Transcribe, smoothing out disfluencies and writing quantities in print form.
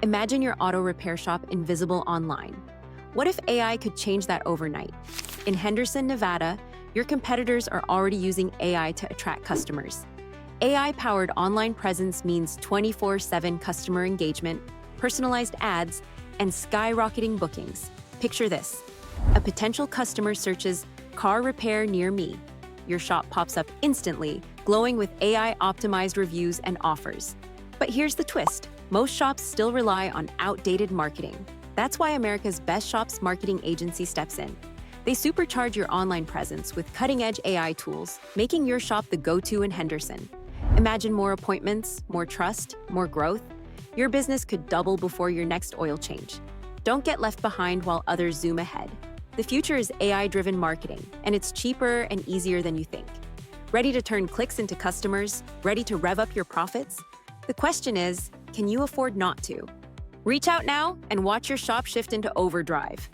Imagine your auto repair shop invisible online. What if AI could change that overnight? In Henderson, Nevada, your competitors are already using AI to attract customers. AI-powered online presence means 24/7 customer engagement, personalized ads, and skyrocketing bookings. Picture this. A potential customer searches "car repair near me." Your shop pops up instantly, glowing with AI-optimized reviews and offers. But here's the twist. Most shops still rely on outdated marketing. That's why America's Best Shops marketing agency steps in. They supercharge your online presence with cutting-edge AI tools, making your shop the go-to in Henderson. Imagine more appointments, more trust, more growth. Your business could double before your next oil change. Don't get left behind while others zoom ahead. The future is AI-driven marketing, and it's cheaper and easier than you think. Ready to turn clicks into customers? Ready to rev up your profits? The question is, can you afford not to? Reach out now and watch your shop shift into overdrive.